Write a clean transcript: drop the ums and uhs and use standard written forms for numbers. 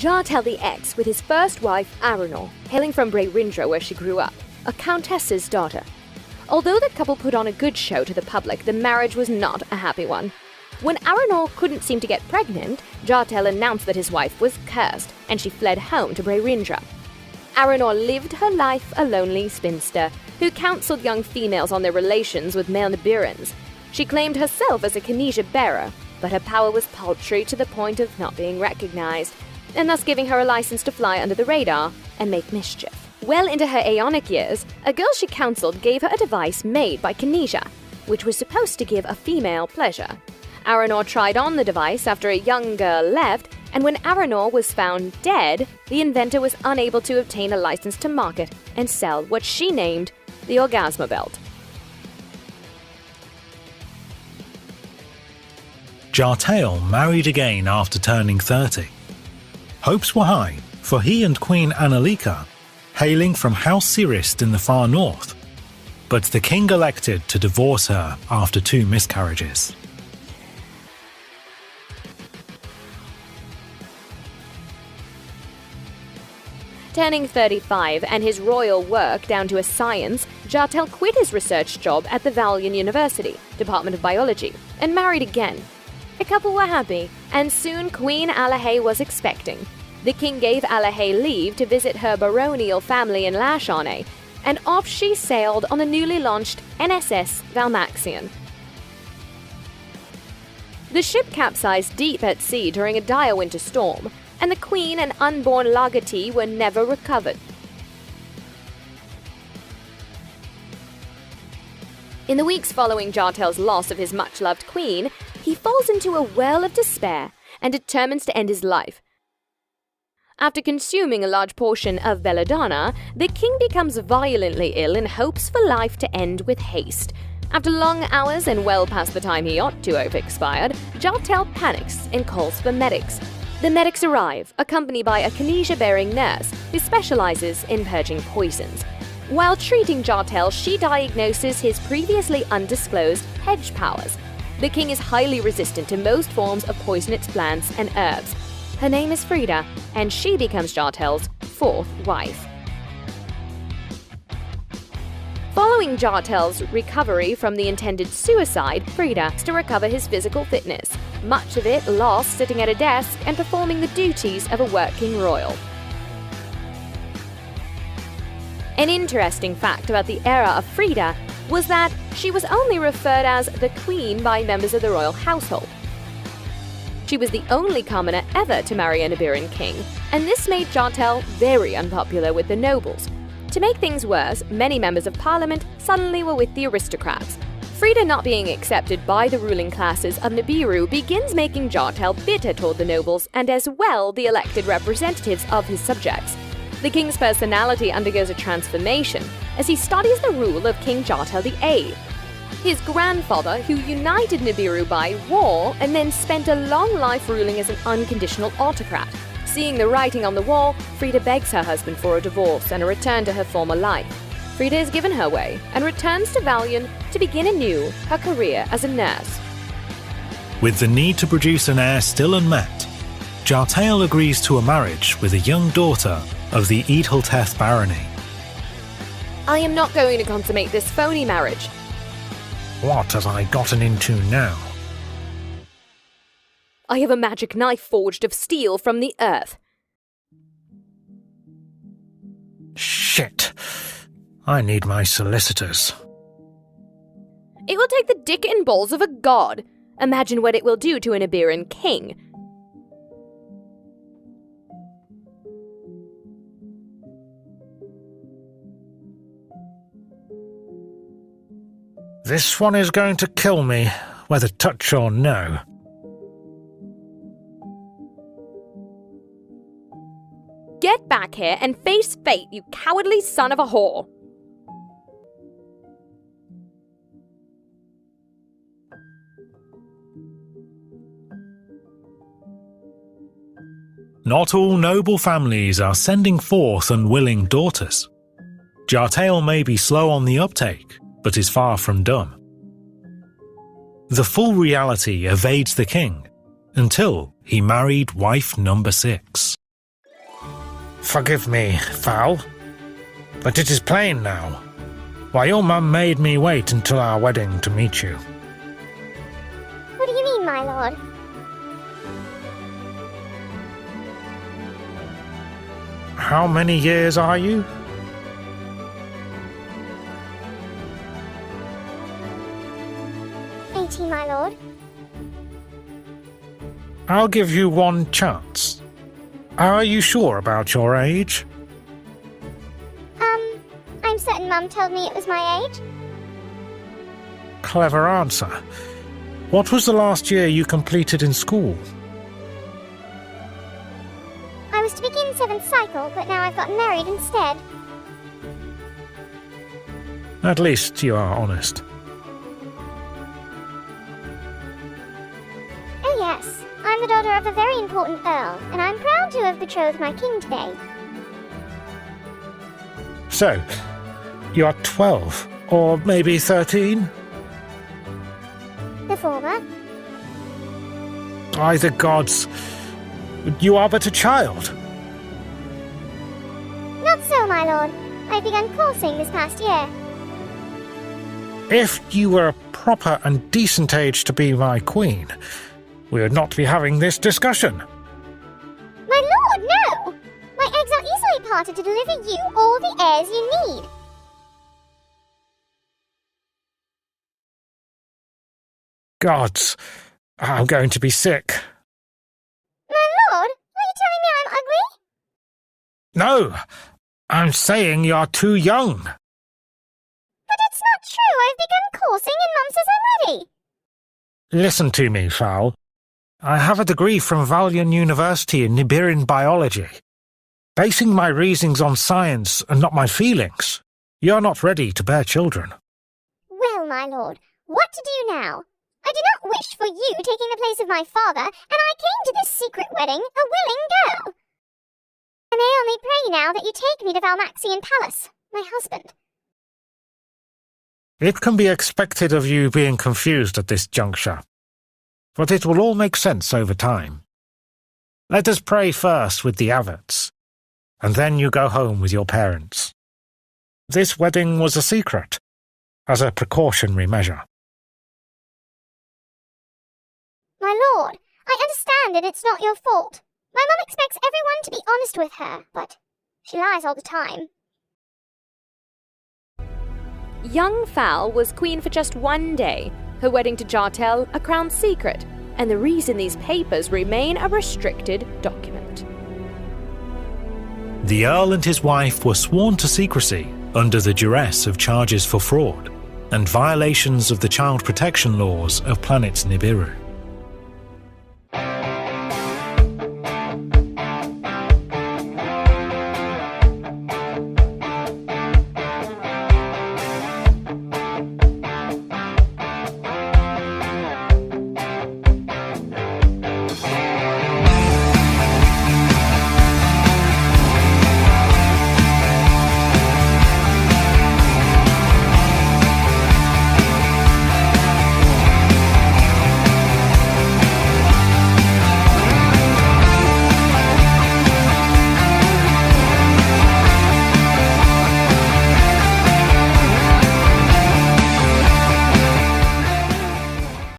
Jhaartael the X with his first wife Aranor, hailing from Brehrinra where she grew up, a countess's daughter. Although the couple put on a good show to the public, the marriage was not a happy one. When Aranor couldn't seem to get pregnant, Jhaartael announced that his wife was cursed, and she fled home to Brehrinra. Aranor lived her life a lonely spinster, who counseled young females on their relations with male Nibirans. She claimed herself as a Kynesian bearer, but her power was paltry to the point of not being recognized, and thus giving her a license to fly under the radar and make mischief. Well into her Aeonic years, a girl she counseled gave her a device made by Kynesian, which was supposed to give a female pleasure. Aranor tried on the device after a young girl left, and when Aranor was found dead, the inventor was unable to obtain a license to market and sell what she named the Orgasmo Belt. Jhaartael married again after turning 30. Hopes were high for he and Queen Annalika, hailing from House Cirist in the far north, but the king elected to divorce her after 2 miscarriages. Turning 35 and his royal work down to a science, Jhaartael quit his research job at the Valian University, Department of Biology, and married again. The couple were happy, and soon Queen Alahei was expecting. The king gave Alahei leave to visit her baronial family in Lashane, and off she sailed on the newly launched NSS Valmaxian. The ship capsized deep at sea during a dire winter storm, and the queen and unborn Lagati were never recovered. In the weeks following Jhaartael's loss of his much-loved queen, he falls into a well of despair and determines to end his life. After consuming a large portion of belladonna, the king becomes violently ill and hopes for life to end with haste. After long hours and well past the time he ought to have expired, Jhaartael panics and calls for medics. The medics arrive, accompanied by a Kynesian-bearing nurse who specializes in purging poisons. While treating Jhaartael, she diagnoses his previously undisclosed hedge powers. The king is highly resistant to most forms of poisonous plants and herbs. Her name is Frida, and she becomes Jhaartael's 4th wife. Following Jhaartael's recovery from the intended suicide, Frida has to recover his physical fitness, much of it lost sitting at a desk and performing the duties of a working royal. An interesting fact about the era of Frida was that she was only referred as the queen by members of the royal household. She was the only commoner ever to marry a Nibiran king, and this made Jhaartael very unpopular with the nobles. To make things worse, many members of parliament suddenly were with the aristocrats. Frida not being accepted by the ruling classes of Nibiru begins making Jhaartael bitter toward the nobles and as well the elected representatives of his subjects. The king's personality undergoes a transformation as he studies the rule of King Jhaartael the X. His grandfather, who united Nibiru by war and then spent a long life ruling as an unconditional autocrat. Seeing the writing on the wall, Frida begs her husband for a divorce and a return to her former life. Frida is given her way and returns to Valian to begin anew her career as a nurse. With the need to produce an heir still unmet, Jhaartael agrees to a marriage with a young daughter of the Eadhalteth barony. I am not going to consummate this phony marriage. What have I gotten into now? I have a magic knife forged of steel from the earth. Shit. I need my solicitors. It will take the dick and balls of a god. Imagine what it will do to an Nibiran king. This one is going to kill me, whether touch or no. Get back here and face fate, you cowardly son of a whore! Not all noble families are sending forth unwilling daughters. Jhaartael may be slow on the uptake, but is far from dumb. The full reality evades the king, until he married wife number 6. Forgive me, Fowl, but it is plain now why your mum made me wait until our wedding to meet you. What do you mean, my lord? How many years are you? 18, my lord. I'll give you one chance. Are you sure about your age? I'm certain Mum told me it was my age. Clever answer. What was the last year you completed in school? I was to begin 7th cycle, but now I've gotten married instead. At least you are honest. Oh yes, I'm the daughter of a very important earl, and I'm proud to have betrothed my king today. So, you are 12, or maybe 13? The former. By the gods, you are but a child. Not so, my lord. I've begun coursing this past year. If you were a proper and decent age to be my queen, we would not be having this discussion. My lord, no! My eggs are easily parted to deliver you all the heirs you need. Gods, I'm going to be sick. My lord, are you telling me I'm ugly? No, I'm saying you're too young. But it's not true. I've begun coursing and Mum says I'm ready. Listen to me, Fowl. I have a degree from Valian University in Nibiran biology. Basing my reasonings on science and not my feelings, you're not ready to bear children. Well, my lord, what to do now? I do not wish for you taking the place of my father, and I came to this secret wedding a willing girl. I may only pray now that you take me to Valmaxian Palace, my husband. It can be expected of you being confused at this juncture, but it will all make sense over time. Let us pray first with the Avets, and then you go home with your parents. This wedding was a secret, as a precautionary measure. My lord, I understand and it's not your fault. My mum expects everyone to be honest with her, but she lies all the time. Young Fowl was queen for just one day, her wedding to Jhaartael a crown secret, and the reason these papers remain a restricted document. The Earl and his wife were sworn to secrecy under the duress of charges for fraud and violations of the child protection laws of planet Nibiru.